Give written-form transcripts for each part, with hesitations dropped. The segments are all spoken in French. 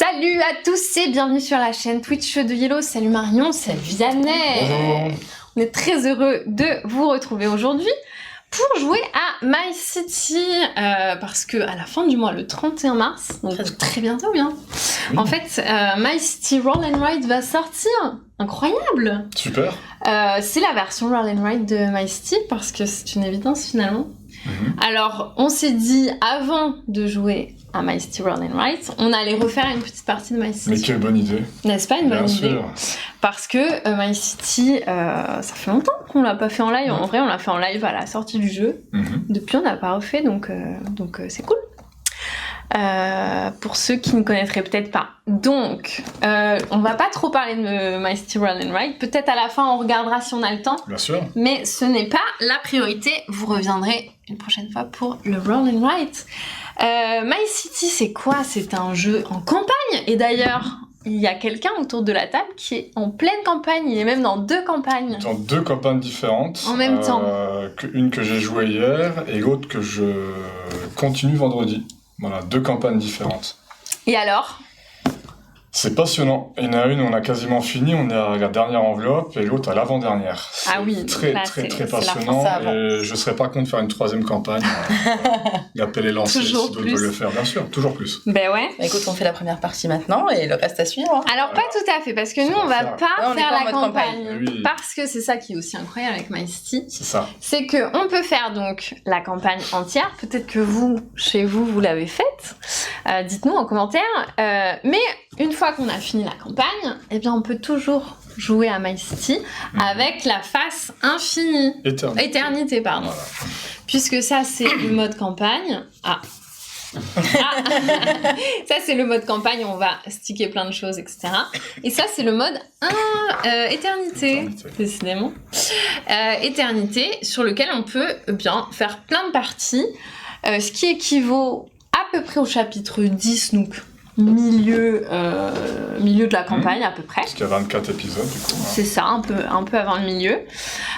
Salut à tous et bienvenue sur la chaîne Twitch de Yellow. Salut Marion, salut Vianney. Bonjour. On est très heureux de vous retrouver aujourd'hui pour jouer à My City parce que à la fin du mois, le 31 mars, donc très bientôt bien. Oui. En fait, My City Roll and Ride va sortir. Incroyable. Super. C'est la version Roll and Ride de My City parce que c'est une évidence finalement. Alors, on s'est dit avant de jouer à My City Roll and Ride, on allait refaire une petite partie de My City. Mais quelle bonne idée. N'est-ce pas une bonne Bien idée? sûr. Parce que My City, ça fait longtemps qu'on l'a pas fait en live. En vrai, on l'a fait en live à la sortie du jeu. Depuis, on n'a pas refait, donc c'est cool. Pour ceux qui ne connaîtraient peut-être pas. Donc, on va pas trop parler de My City Roll and Ride. Peut-être à la fin, on regardera si on a le temps. Bien sûr. Mais ce n'est pas la priorité. Vous reviendrez une prochaine fois pour le Roll and Ride. My City, c'est quoi? C'est un jeu en campagne. Et d'ailleurs, il y a quelqu'un autour de la table qui est en pleine campagne. Il est même dans 2 campagnes. Dans 2 campagnes différentes. En même temps. Une que j'ai jouée hier et l'autre que je continue vendredi. Voilà, 2 campagnes différentes. Et alors? C'est passionnant. Il y en a une, on a quasiment fini, on est à la dernière enveloppe, et l'autre à l'avant-dernière. C'est Ah oui, très là, très c'est passionnant. la fin, Et je serais pas contre de faire une 3e campagne. L'appel est lancé, si Toujours d'autres plus. veulent le faire, bien sûr, toujours plus. Ben ouais. Bah, écoute, on fait la première partie maintenant et le reste à suivre. Hein. Alors pas tout à fait, parce que nous on va pas Ouais, on est faire pas en la mode campagne. campagne. Oui. Parce que c'est ça qui est aussi incroyable avec My City. C'est ça. C'est que on peut faire donc la campagne entière. Peut-être que vous, chez vous, vous l'avez faite. Dites-nous en commentaire. Mais une fois qu'on a fini la campagne, eh bien on peut toujours jouer à My City avec la face infinie. Éternité, pardon. Voilà. Puisque ça c'est le mode campagne. Ça c'est le mode campagne, on va sticker plein de choses, etc. Et ça c'est le mode éternité, décidément. Éternité, sur lequel on peut bien faire plein de parties, ce qui équivaut à peu près au chapitre 10, donc milieu de la campagne à peu près. Parce qu'il y a 24 épisodes du coup. C'est ça, un peu avant le milieu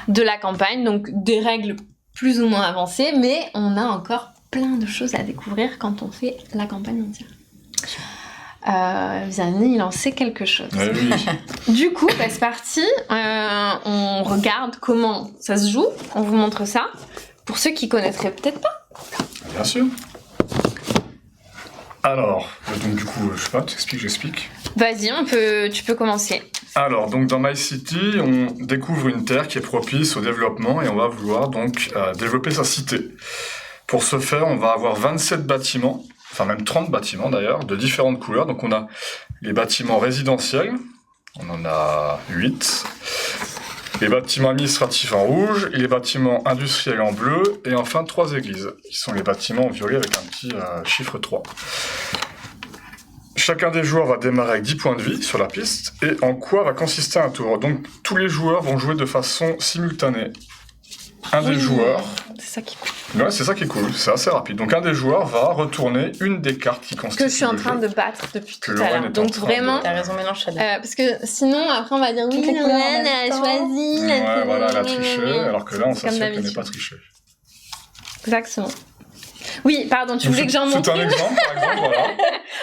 de la campagne, donc des règles plus ou moins avancées, mais on a encore plein de choses à découvrir quand on fait la campagne entière. Vianney, il en sait quelque chose. Oui. Du coup, c'est parti, on regarde comment ça se joue, on vous montre ça, pour ceux qui connaîtraient peut-être pas. Bien sûr. Alors, donc du coup, je sais pas, j'explique. Vas-y, tu peux commencer. Alors, donc dans My City, on découvre une terre qui est propice au développement et on va vouloir donc développer sa cité. Pour ce faire, on va avoir 27 bâtiments, enfin même 30 bâtiments d'ailleurs, de différentes couleurs. Donc on a les bâtiments résidentiels, on en a 8. Les bâtiments administratifs en rouge, les bâtiments industriels en bleu, et enfin 3 églises, qui sont les bâtiments en violet avec un petit chiffre 3. Chacun des joueurs va démarrer avec 10 points de vie sur la piste, et en quoi va consister un tour? Donc tous les joueurs vont jouer de façon simultanée. Un des joueurs... C'est ça qui Ouais, c'est ça qui est cool, c'est assez rapide. Donc un des joueurs va retourner une des cartes qui constituent que je suis en le train jeu. de battre depuis Que tout Lorraine à est l'heure. en Donc train vraiment... de- T'as raison, mélange ça. parce que sinon, après, on va dire oui, Toutes les couleurs en Lorraine même a temps. choisi. Ouais, voilà, elle a triché, alors que là, on C'est comme s'assure qu'elle n'est d'habitude. pas trichée. Exactement. Oui, pardon, tu voulais que j'en C'est montre un une? exemple, par exemple, voilà.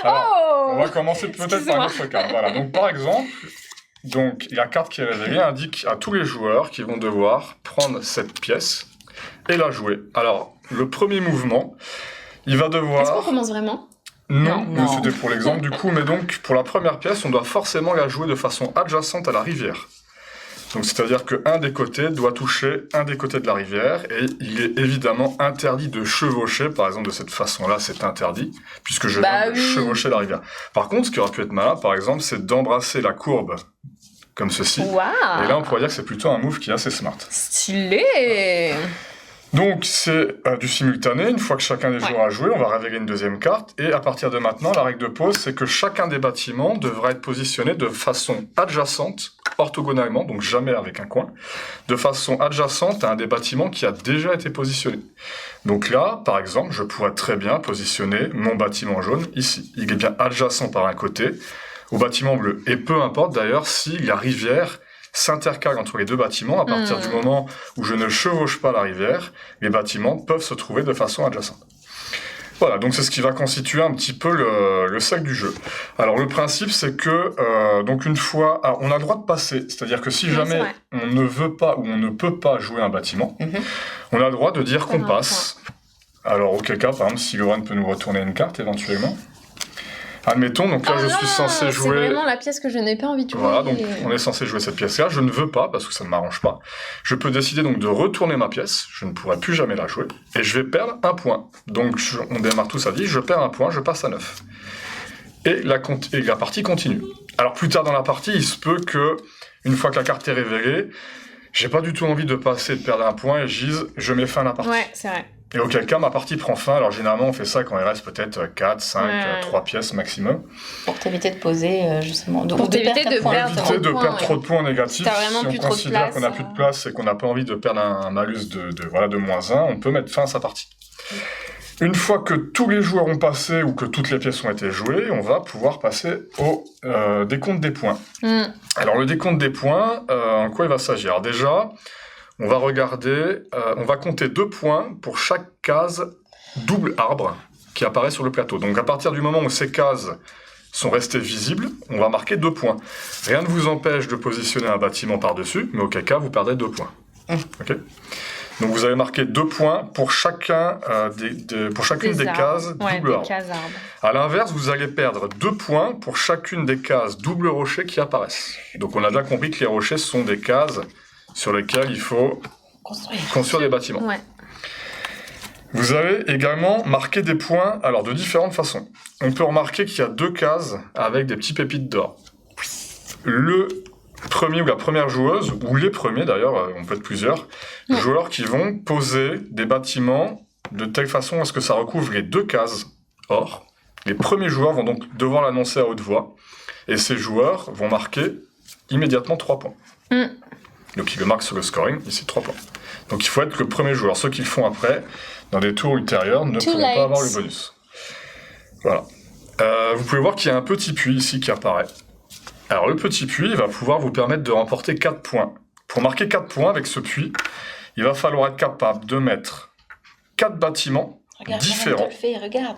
Alors, on Oh va commencer peut-être par Excusez-moi. une autre carte. Voilà. Donc, par exemple, la carte qui est révélée indique à tous les joueurs qu'ils vont devoir prendre cette pièce et la jouer. Alors, le premier mouvement, il va Est-ce qu'on devoir... commence vraiment? Non, mais Non. c'était pour l'exemple du coup, mais donc pour la première pièce, on doit forcément la jouer de façon adjacente à la rivière. Donc c'est-à-dire qu'un des côtés doit toucher un des côtés de la rivière, et il est évidemment interdit de chevaucher, par exemple de cette façon-là, c'est interdit, puisque je viens de oui. chevaucher la rivière. Par contre, ce qui aurait pu être malin, par exemple, c'est d'embrasser la courbe, comme ceci. Waouh! Et là, on pourrait dire que c'est plutôt un move qui est assez smart. Stylé! Donc c'est du simultané, une fois que chacun des joueurs a joué, on va révéler une deuxième carte, et à partir de maintenant, la règle de pause, c'est que chacun des bâtiments devra être positionné de façon adjacente, orthogonalement, donc jamais avec un coin, de façon adjacente à un des bâtiments qui a déjà été positionné. Donc là, par exemple, je pourrais très bien positionner mon bâtiment jaune ici. Il est bien adjacent par un côté au bâtiment bleu. Et peu importe d'ailleurs si la rivière s'intercalent entre les 2 bâtiments. À partir du moment où je ne chevauche pas la rivière, les bâtiments peuvent se trouver de façon adjacente. Voilà, donc c'est ce qui va constituer un petit peu le cercle du jeu. Alors le principe, c'est que donc une fois, on a le droit de passer, c'est-à-dire que si jamais on ne veut pas ou on ne peut pas jouer un bâtiment, on a le droit de dire qu'on passe. Alors auquel cas, par exemple, si Lorraine peut nous retourner une carte éventuellement. Admettons, donc là je suis censé jouer... C'est vraiment la pièce que je n'ai pas envie de jouer. Voilà, donc on est censé jouer cette pièce-là, je ne veux pas, parce que ça ne m'arrange pas. Je peux décider donc de retourner ma pièce, je ne pourrai plus jamais la jouer, et je vais perdre un point. Donc on démarre tous à 10, je perds un point, je passe à 9. Et la partie continue. Alors plus tard dans la partie, il se peut que, une fois que la carte est révélée, j'ai pas du tout envie de passer, de perdre un point, et je mets fin à la partie. Ouais, c'est vrai. Et auquel cas, ma partie prend fin. Alors, généralement, on fait ça quand il reste peut-être 4, 5, 3 pièces maximum. Pour t'éviter de poser, justement... Pour t'éviter de perdre trop de points négatifs. Si on considère qu'on n'a plus de place et qu'on n'a pas envie de perdre un malus de moins 1, on peut mettre fin à sa partie. Une fois que tous les joueurs ont passé ou que toutes les pièces ont été jouées, on va pouvoir passer au décompte des points. Alors, le décompte des points, en quoi il va s'agir? Alors déjà... On va regarder, on va compter 2 points pour chaque case double arbre qui apparaît sur le plateau. Donc à partir du moment où ces cases sont restées visibles, on va marquer 2 points. Rien ne vous empêche de positionner un bâtiment par-dessus, mais auquel cas vous perdez 2 points. Okay. Donc vous avez marqué 2 points pour chacune des cases double arbre. À l'inverse, vous allez perdre 2 points pour chacune des cases double rocher qui apparaissent. Donc on a déjà compris que les rochers sont des cases sur lesquels il faut construire des bâtiments. Ouais. Vous avez également marqué des points de différentes façons. On peut remarquer qu'il y a 2 cases avec des petits pépites d'or. Le premier ou la première joueuse, ou les premiers d'ailleurs, on peut être plusieurs, joueurs qui vont poser des bâtiments de telle façon à ce que ça recouvre les 2 cases or. Les premiers joueurs vont donc devoir l'annoncer à haute voix, et ces joueurs vont marquer immédiatement 3 points. Donc il le marque sur le scoring, ici 3 points. Donc il faut être le premier joueur. Ceux qui le font après, dans des tours ultérieurs, ne pourront pas avoir le bonus. Voilà. Vous pouvez voir qu'il y a un petit puits ici qui apparaît. Alors le petit puits va pouvoir vous permettre de remporter 4 points. Pour marquer 4 points avec ce puits, il va falloir être capable de mettre 4 bâtiments différents. Regarde.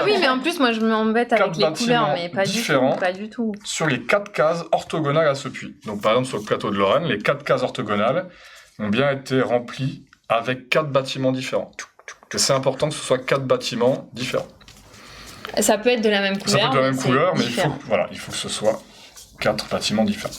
Oui, mais en plus, moi, je m'embête avec les couleurs, mais pas du tout. Sur les 4 cases orthogonales à ce puits. Donc, par exemple, sur le plateau de Lorraine, les 4 cases orthogonales ont bien été remplies avec 4 bâtiments différents. Et c'est important que ce soit 4 bâtiments différents. Ça peut être de la même couleur. Ça peut être de la même couleur, mais il faut que ce soit 4 bâtiments différents.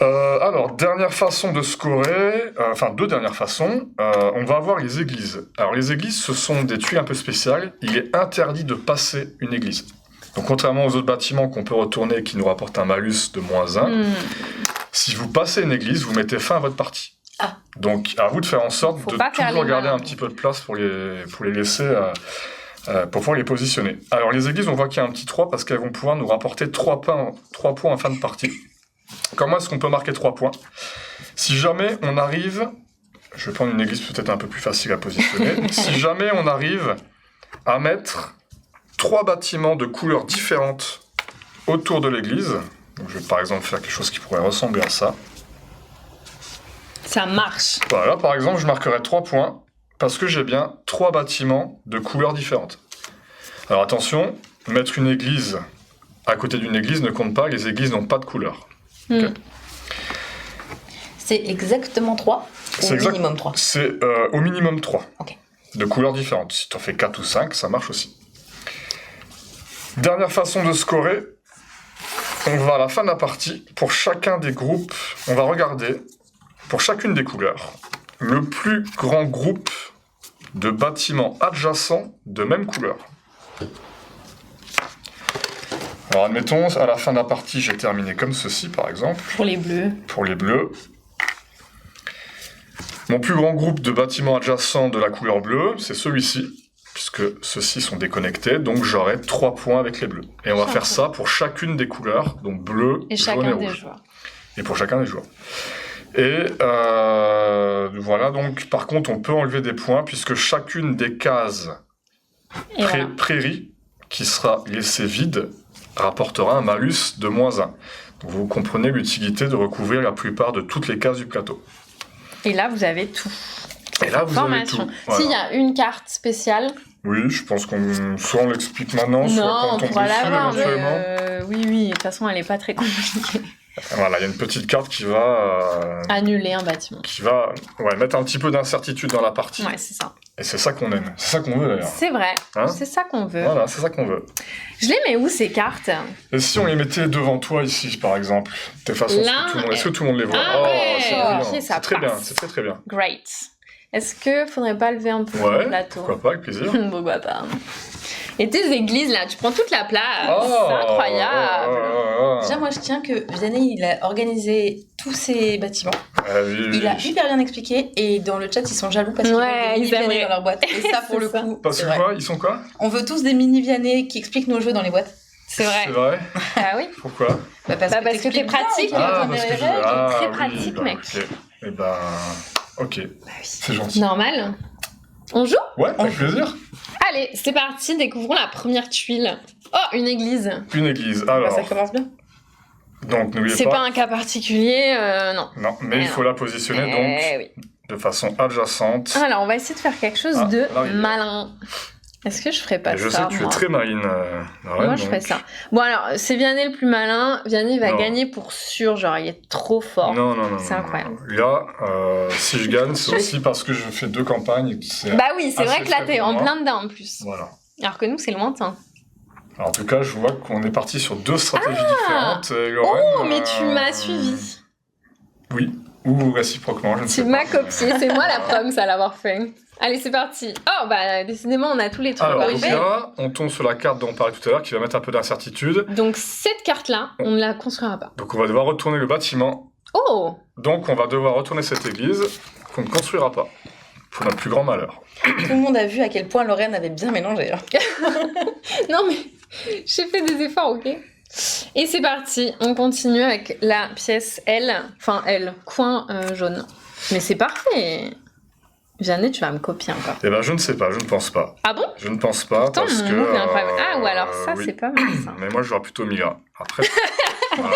Alors, dernière façon de scorer, deux dernières façons, on va avoir les églises. Alors, les églises, ce sont des tuiles un peu spéciales. Il est interdit de passer une église. Donc, contrairement aux autres bâtiments qu'on peut retourner qui nous rapportent un malus de moins 1, si vous passez une église, vous mettez fin à votre partie. Donc, à vous de faire en sorte de toujours garder un petit peu de place pour les laisser... pour pouvoir les positionner. Alors, les églises, on voit qu'il y a un petit 3 parce qu'elles vont pouvoir nous rapporter 3 points en fin de partie. Comment est-ce qu'on peut marquer 3 points? Si jamais on arrive... Je vais prendre une église peut-être un peu plus facile à positionner. Si jamais on arrive à mettre 3 bâtiments de couleurs différentes autour de l'église, donc je vais par exemple faire quelque chose qui pourrait ressembler à ça. Ça marche. Voilà, par exemple, je marquerai 3 points parce que j'ai bien 3 bâtiments de couleurs différentes. Alors attention, mettre une église à côté d'une église ne compte pas, les églises n'ont pas de couleur. Okay. C'est exactement 3 ou minimum 3? C'est au minimum 3. Okay. De couleurs différentes. Si tu en fais 4 ou 5, ça marche aussi. Dernière façon de scorer, on va à la fin de la partie, pour chacun des groupes, on va regarder, pour chacune des couleurs, le plus grand groupe de bâtiments adjacents de même couleur. Alors admettons, à la fin de la partie, j'ai terminé comme ceci, par exemple. Pour les bleus. Pour les bleus. Mon plus grand groupe de bâtiments adjacents de la couleur bleue, c'est celui-ci, puisque ceux-ci sont déconnectés, donc j'aurai 3 points avec les bleus. Et on va faire ça pour chacune des couleurs, donc bleu, jaune et rouge. Et pour chacun des joueurs. Et voilà, donc par contre, on peut enlever des points, puisque chacune des cases prairie, qui sera laissée vide, rapportera un malus de moins 1. Donc vous comprenez l'utilité de recouvrir la plupart de toutes les cases du plateau. Et là, vous avez tout. Et là, vous avez tout. Voilà. S'il y a une carte spéciale, Oui, je pense qu'on soit on l'explique maintenant, soit Non, quand on on pourra dessus l'avoir, mais éventuellement. oui, de toute façon, elle est pas très compliquée. Voilà, il y a une petite carte qui va Annuler un bâtiment. mettre un petit peu d'incertitude dans la partie. Ouais, c'est ça. Et c'est ça qu'on aime, c'est ça qu'on veut d'ailleurs. C'est vrai, Hein c'est ça qu'on veut. Voilà, c'est ça qu'on veut. Je les mets où, ces cartes? Et si on les mettait devant toi ici, par exemple, de façon Là, est-ce que tout le monde les voit? Ah ouais, c'est brillant. ok, ça C'est très bien, passe. c'est très très bien. Great. Est-ce que faudrait pas lever un peu le Ouais, plateau? pourquoi pas, avec plaisir. Pourquoi pas. Et tes églises, là, tu prends toute la place. Oh, C'est incroyable. Déjà, moi, je tiens que Vianney, il a organisé tous ces bâtiments. Oui. Il a hyper bien expliqué. Et dans le chat, ils sont jaloux parce qu'ils Ouais, veulent des ils mini Vianney aimeraient. dans leur boîte. Et ça, pour le C'est ça. coup, Parce c'est que vrai. quoi? Ils sont quoi? On veut tous des mini Vianney qui expliquent nos jeux dans les boîtes. C'est vrai. C'est vrai? Ah oui. Pourquoi? Parce que t'es t'expliques pratique. bien, Ah, tu parce connais que les je... règles. Ah, Très oui, pratique, mec. Ok. Eh ben... Ok, Bah oui. c'est gentil. Normal. On joue? Ouais, avec plaisir. Allez, c'est parti, découvrons la première tuile. Oh, une église. Une église, Bah, alors... ça commence bien. Donc, n'oubliez C'est pas... pas un cas particulier, non. Non, mais il faut la positionner donc Oui. de façon adjacente. Alors, on va essayer de faire quelque chose Ah, de là, il y a- malin. Est-ce que je ferais pas Et je ça, sais que tu es moi très marine, Lorraine, Moi, je donc- ferais ça. Bon, alors, c'est Vianney le plus malin. Vianney va Non. gagner pour sûr. Genre, il est trop fort. Non. C'est incroyable. Là, si je gagne, c'est aussi parce que je fais 2 campagnes et que c'est... Bah oui, c'est assez vrai que là, frais t'es pour en moi. plein dedans en plus. Voilà. Alors que nous, c'est lointain. Alors, en tout cas, je vois qu'on est parti sur 2 stratégies différentes. Et Lorraine, Oh, mais tu m'as suivi. Oui, ou réciproquement, je ne sais Tu pas. m'as copié. C'est moi la pomme, ça l'avoir fait. Allez, c'est parti. Oh, bah, décidément, on a tous les trucs Alors, donc corrigés. là, on tombe sur la carte dont on parlait tout à l'heure, qui va mettre un peu d'incertitude. Donc, cette carte-là, on ne la construira pas. Donc, on va devoir retourner le bâtiment. Oh! Donc, on va devoir retourner cette église qu'on ne construira pas. Pour notre plus grand malheur. Tout le monde a vu à quel point Lorraine avait bien mélangé. Hein. Non, mais j'ai fait des efforts, ok? Et c'est parti. On continue avec la pièce L. Enfin, L. Coin jaune. Mais c'est parfait. Vianney, tu vas me copier encore. Eh ben, je ne sais pas, je ne pense pas. Ah bon? Je ne pense pas Pourtant, parce mon que... move est incroyable. Ah, ou alors ça, oui. c'est pas mal, ça. Mais moi, j'aurais plutôt mis là. Après... voilà.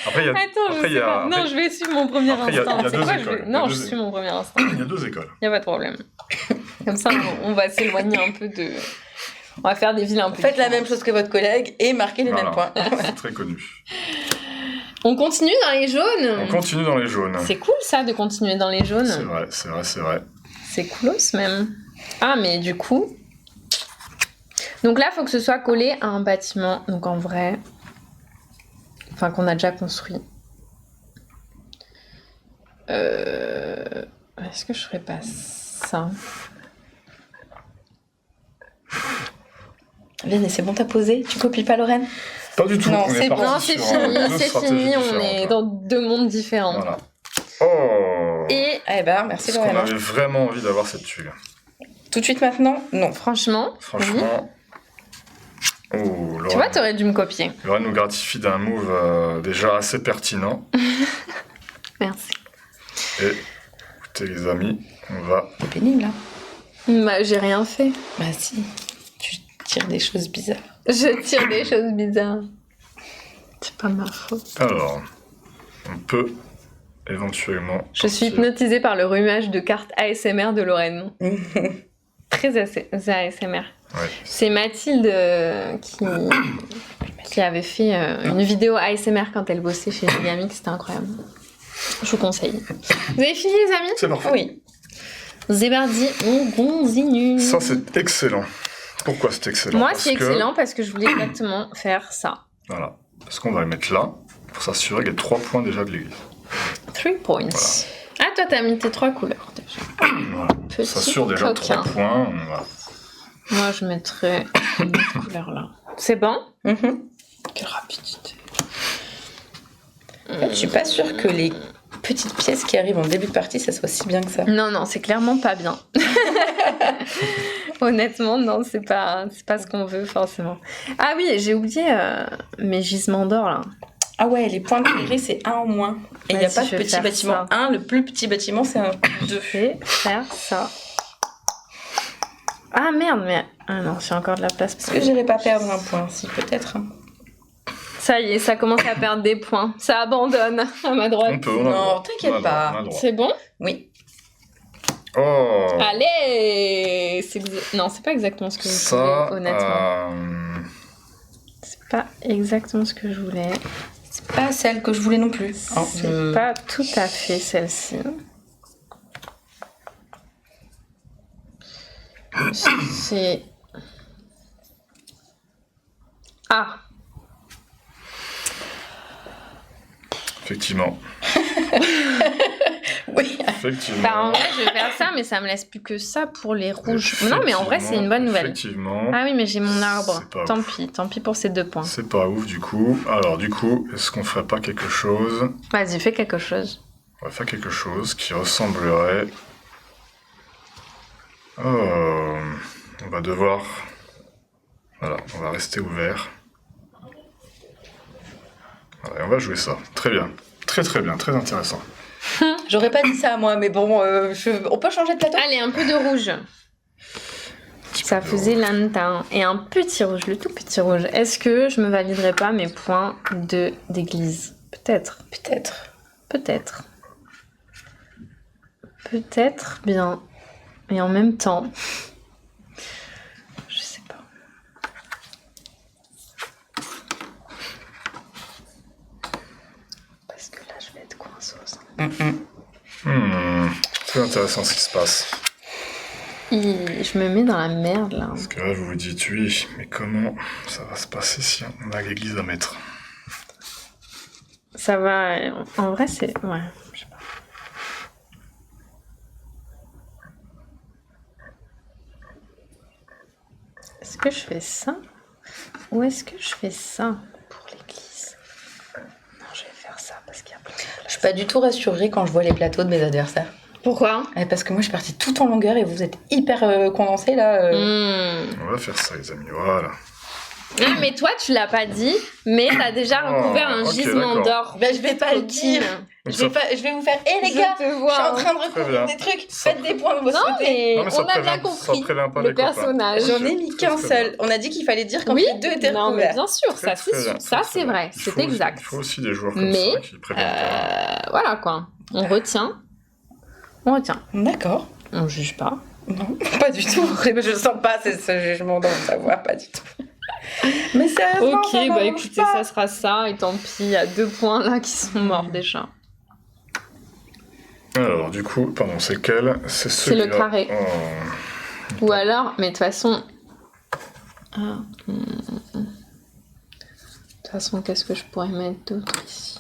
Après, il y a... Attends, je après, il y sais a- pas. après- Non, je vais suivre mon premier après, il y a- instinct. il y a C'est deux quoi, écoles. je... Il y a Non, deux je suis mon premier instinct. il y a 2 écoles. Y a pas de problème. Comme ça, on va s'éloigner un peu de... On va faire des villes un peu Faites la différentes. même chose que votre collègue et marquez les Voilà. mêmes points. C'est très connu. On continue dans les jaunes. On continue dans les jaunes. C'est cool, ça, de continuer dans les jaunes. C'est vrai, c'est vrai, c'est vrai. C'est coolos même. Ah, mais du coup... Donc là, il faut que ce soit collé à un bâtiment. Donc en vrai... Enfin, qu'on a déjà construit. Est-ce que je ferais pas ça? Vianney, c'est bon, t'as posé. Tu copies pas Lorraine? Pas du tout. Non, on c'est est bon. parti Non, c'est sur, fini, deux c'est stratégies fini. On différentes, est là. dans 2 mondes différents. Voilà. Oh Et Eh ben, merci Est-ce qu'on Lorraine. avait vraiment envie d'avoir cette tuile? Tout de suite maintenant? Non. franchement, oui. Franchement... Oh, Tu vois, t'aurais dû me copier. Lorraine nous gratifie d'un move déjà assez pertinent. Merci. Et écoutez les amis, on va... C'est pénible, là. Bah, j'ai rien fait. Bah si. Tu tires des choses bizarres. Je tire des choses bizarres. C'est pas ma faute. Alors, on peut éventuellement... Je suis partir. hypnotisée par le rumage de cartes ASMR de Lorraine. Très ASMR. Ouais. C'est Mathilde qui avait fait une vidéo ASMR quand elle bossait chez Gigamic. C'était incroyable. Je vous conseille. Vous avez fini, les amis? C'est parfait. Oui. Zébardi, on continue. Ça, c'est excellent. Pourquoi c'est excellent? Moi, Parce c'est que- excellent parce que je voulais exactement faire ça. Voilà. Parce qu'on va le mettre là, pour s'assurer qu'il y a 3 points déjà de l'église. 3 points. Ah, toi, t'as mis tes 3 couleurs déjà. Voilà. Petit Ça s'assure déjà coquin. 3 points. Voilà. Moi, je mettrais une autre couleur là. C'est bon? Mhm. Quelle rapidité. En fait, je suis pas sûre que les petites pièces qui arrivent en début de partie, ça soit si bien que ça. Non, non, c'est clairement pas bien. Honnêtement, non, c'est pas ce qu'on veut forcément. Ah oui, j'ai oublié mes gisements d'or là. Ah ouais, les points de prairie, c'est 1 en moins. Et il n'y a Vas-y, pas je de vais petit faire bâtiment ça. 1, le plus petit bâtiment, c'est un 2. Je vais faire ça. Ah merde, mais... Ah non, j'ai encore de la place. Est-ce que j'irai pas perdre un point? Si, peut-être. Hein. Ça y est, ça commence à perdre des points. Ça abandonne à ma droite. On peut, on a le Non, droit. t'inquiète On a le droit, pas. on a le droit. C'est bon? Oui. Oh. Allez, non, c'est pas exactement ce que je voulais, honnêtement. C'est pas exactement ce que je voulais. C'est pas celle que je voulais non plus. C'est pas tout à fait celle-ci. C'est... Ah. Effectivement. Oui. Effectivement. Bah, en vrai, je vais faire ça, mais ça me laisse plus que ça pour les rouges. Non, mais en vrai, c'est une bonne nouvelle. Effectivement. Ah oui, mais j'ai mon arbre. Tant pis pour ces 2 points. C'est pas ouf, du coup. Alors, du coup, est-ce qu'on ferait pas quelque chose? Vas-y, fais quelque chose. On va faire quelque chose qui ressemblerait... Oh... On va devoir... Voilà, on va rester ouvert. Voilà, et on va jouer ça. Très bien. Très bien, très intéressant. J'aurais pas dit ça, moi, mais bon, on peut changer de plateau? Allez, un peu de rouge. Ça faisait lanterne. Et un petit rouge, le tout petit rouge. Est-ce que je me validerai pas mes points d'église? Peut-être. Peut-être bien. Et en même temps... Je sais pas. Parce que là, je vais être coinceuse. Très intéressant ce qui se passe. Je me mets dans la merde, là. Parce que là, vous vous dites, oui, mais comment ça va se passer si on a l'église à mettre? Ça va... En vrai, c'est... Ouais, je sais pas. Est-ce que je fais ça? Ou est-ce que je fais ça pour l'église? Non, je vais faire ça parce qu'il y a plein de place. Je suis pas du tout rassurée quand je vois les plateaux de mes adversaires. Pourquoi? Parce que moi, je suis partie tout en longueur et vous êtes hyper condensés, là. On va faire ça, les amis, voilà. Ah, mais toi, tu l'as pas dit, mais t'as déjà recouvert un ok, gisement d'accord. d'or. Ben, je vais pas le dire. Donc Je vais vous faire... Hé, les gars, te je suis vois. en train de recouvrir des trucs. Faites des points de vos Non, côtés. mais Non, mais ça on a bien prévient- compris ça prévient pas le les copains. personnage. J'en ai mis Très, qu'un très seul. On a dit qu'il fallait dire quand Oui, les deux étaient non, mais recouverts. bien sûr, Très, ça, très bien, ça très, c'est très bien. vrai, Il c'est faut- exact. Il faut aussi des joueurs comme Mais, ça qui préviennent pas. Voilà quoi, on retient. On retient. D'accord. On juge pas. Non, pas du tout. Je sens pas ce jugement dans ta voix, pas du tout. Mais sérieusement, Ok, ça bah m'arrange écoutez, pas. ça sera ça, et tant pis, il y a 2 points là qui sont morts déjà. Alors, du coup, pardon, c'est quel? C'est C'est celui-là. le carré. Oh. Ou alors, mais de toute façon... Ah, De toute façon, qu'est-ce que je pourrais mettre d'autre ici?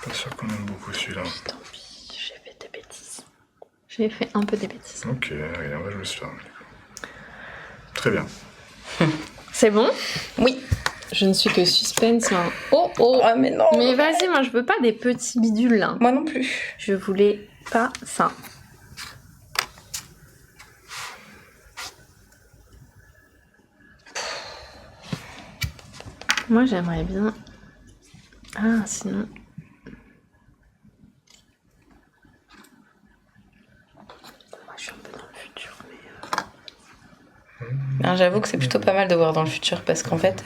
Pas sûr qu'on aime beaucoup celui-là. Tant pis, j'ai fait des bêtises. J'ai fait un peu des bêtises. Ok, allez, on va jouer celui-là. Très bien. C'est bon? Oui. Je ne suis que suspense. Hein. Oh oh! Oh, mais non. Mais vas-y, moi je veux pas des petits bidules là. Moi non plus. Je voulais pas ça. Moi j'aimerais bien... Ah, sinon... Moi je suis un peu dans le futur, mais... Alors, j'avoue que c'est plutôt pas mal de voir dans le futur parce qu'en fait,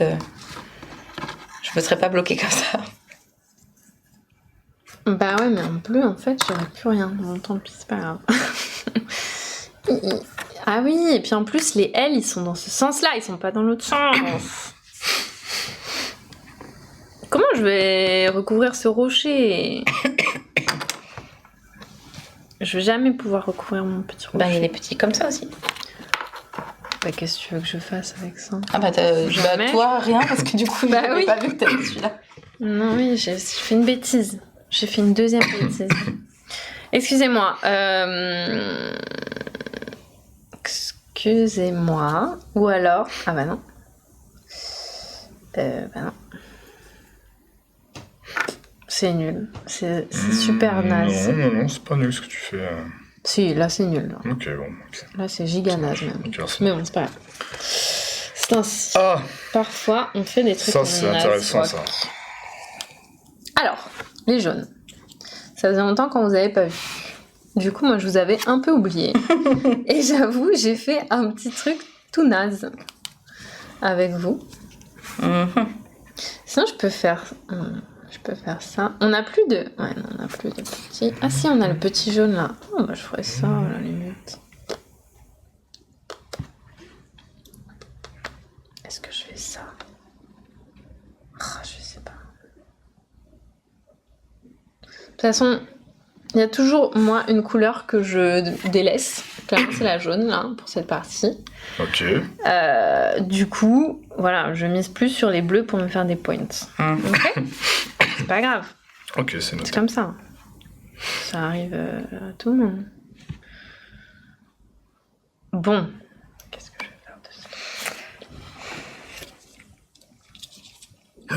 je me serais pas bloquée comme ça. Bah ouais, mais en bleu, en fait, j'aurais plus rien. Bon, tant pis, c'est pas grave. Ah oui, et puis en plus, les L, ils sont dans ce sens-là, ils sont pas dans l'autre sens. Comment je vais recouvrir ce rocher? Je vais jamais pouvoir recouvrir mon petit rocher. Bah, il y a des petits comme ça aussi. Bah, qu'est-ce que tu veux que je fasse avec ça? Ah bah, Jamais. toi, rien, parce que du coup, Bah j'avais oui. pas vu que t'avais celui-là. Non, oui, j'ai fait une bêtise. J'ai fait une deuxième bêtise. Excusez-moi. Excusez-moi. Ou alors... Ah bah non. Bah non. C'est nul. C'est super naze. Non, c'est pas nul ce que tu fais. Si, là c'est nul. Là, Ok, bon. ok. là c'est giga naze même. Ok, alors, Mais bon, c'est pas grave. C'est ainsi. Ah, Parfois, on fait des trucs ça c'est nazes, intéressant quoi. ça. Alors, les jaunes. Ça faisait longtemps qu'on vous avait pas vu. Du coup, moi, je vous avais un peu oublié. Et j'avoue, j'ai fait un petit truc tout naze avec vous. Sinon, je peux faire ça. On n'a plus de... Ouais, non, on n'a plus de petits... Ah si, on a le petit jaune là. Oh, bah, je ferais ça à la limite. toute façon, il y a toujours, moi, une couleur que je délaisse. Clairement, c'est la jaune, là, pour cette partie. Ok. Du coup, voilà, je mise plus sur les bleus pour me faire des points. Ok. C'est pas grave. Ok, c'est noté. C'est comme ça. Ça arrive à tout le monde. Bon. Qu'est-ce que je vais faire de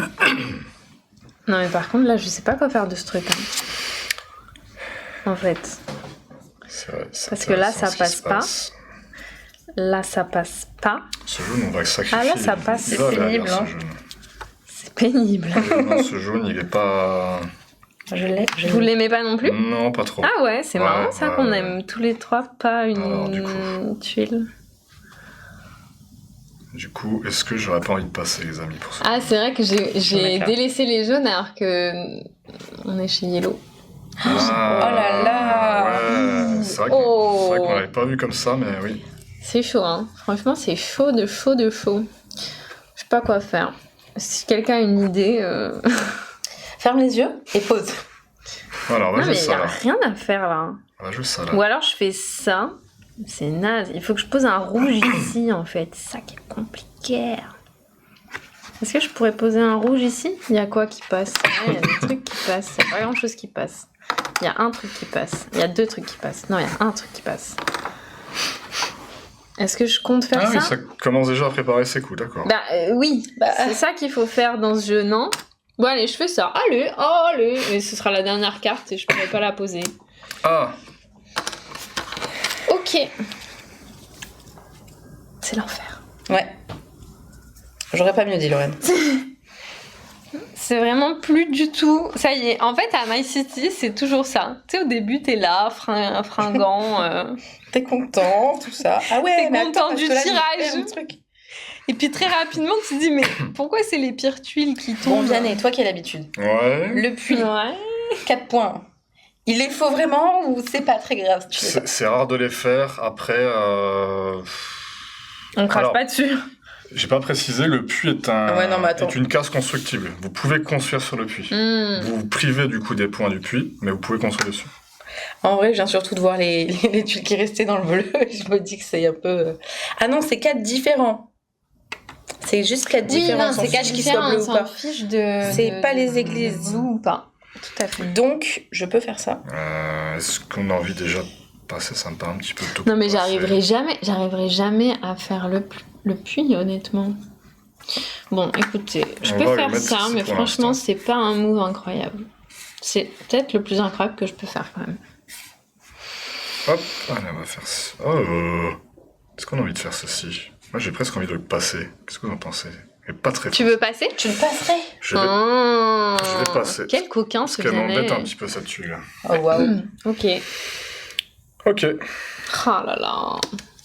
ça? Non, mais par contre, là, je sais pas quoi faire de ce truc. En fait. C'est vrai, Parce que là, ça passe pas. Là, ça passe pas. Ce jaune, on va le sacrifier. Ah, là, ça passe, c'est pénible, hein. C'est pénible. Non, ce jaune, il est pas... Je l'ai. Vous l'aimez pas non plus? Non, pas trop. Ah ouais, c'est marrant ça qu'on ouais. aime tous les trois pas une Alors, tuile. Du coup, est-ce que j'aurais pas envie de passer, les amis, pour ça? Ah, c'est vrai que j'ai D'accord. délaissé les jaunes alors que on est chez Yellow. Oh là là. Ouais, c'est vrai qu'on l'avait pas vu comme ça, mais oui. C'est chaud, hein. Franchement, c'est chaud de chaud de chaud. Je sais pas quoi faire. Si quelqu'un a une idée... Ferme les yeux et pose. Voilà, on va Non, jouer mais il y ça, a là. rien à faire, là. On va jouer ça, là. Ou alors, je fais ça. C'est naze. Il faut que je pose un rouge ici, en fait. C'est ça qui est compliqué. Est-ce que je pourrais poser un rouge ici? Il y a quoi qui passe? Il y a des trucs qui passent. Il n'y a pas grand-chose qui passe. Il y a un truc qui passe. Il y a deux trucs qui passent. Non, il y a un truc qui passe. Est-ce que je compte faire Ah ça? oui, ça commence déjà à préparer ses coups, d'accord. Bah oui, c'est ça qu'il faut faire dans ce jeu, non? Bon allez, je fais ça. Allez, allez. Mais ce sera la dernière carte et je pourrai pas la poser. Ah, Ok. C'est l'enfer. Ouais. J'aurais pas mieux dit, Lorraine. C'est vraiment plus du tout... Ça y est, en fait, à My City, c'est toujours ça. Tu sais, au début, t'es là, fringant. T'es content, tout ça. Ah ouais, T'es mais content attends, du parce que là, tirage. j'ai fait un truc. Et puis très rapidement, tu te dis, mais pourquoi c'est les pires tuiles qui Bon, tombent? Vianney, toi qui as l'habitude. ouais. Le puits, Ouais. 4 points. Il les faut vraiment ou c'est pas très grave? Tu sais pas. C'est rare de les faire. Après, On crache Alors, pas dessus. j'ai pas précisé, le puits est, Ouais, non, mais attends. est une case constructible. Vous pouvez construire sur le puits. Hmm. Vous vous privez du coup des points du puits, mais vous pouvez construire dessus. En vrai, je viens surtout de voir les tuiles qui restaient dans le bleu. Je me dis que c'est un peu... Ah non, c'est 4 différents. C'est juste 4 Oui, différents. non, on s'en c'est fiche 4 qu'ils soient différents, bleus on ou s'en pas. fiche de... C'est pas les églises. Bleu ou pas. Tout à fait. Donc, je peux faire ça. Est-ce qu'on a envie déjà de passer? Ça me paraît un petit peu tôt. Non mais pour passer. j'arriverai jamais à faire le puits honnêtement. Bon écoutez, je On peux va le faire mettre ça ici mais pour franchement l'instant. c'est pas un move incroyable. C'est peut-être le plus incroyable que je peux faire quand même. Hop, allez, on va faire ça. Oh, est-ce qu'on a envie de faire ceci? Moi j'ai presque envie de le passer. Qu'est-ce que vous en pensez? Et pas très Tu fort. veux passer? Tu le passerais? Je vais... Oh, je vais passer. Quel coquin Parce ce qu'elle m'embête Vianney. un petit peu cette tuile. Oh waouh. Ok. Ok. Oh là là.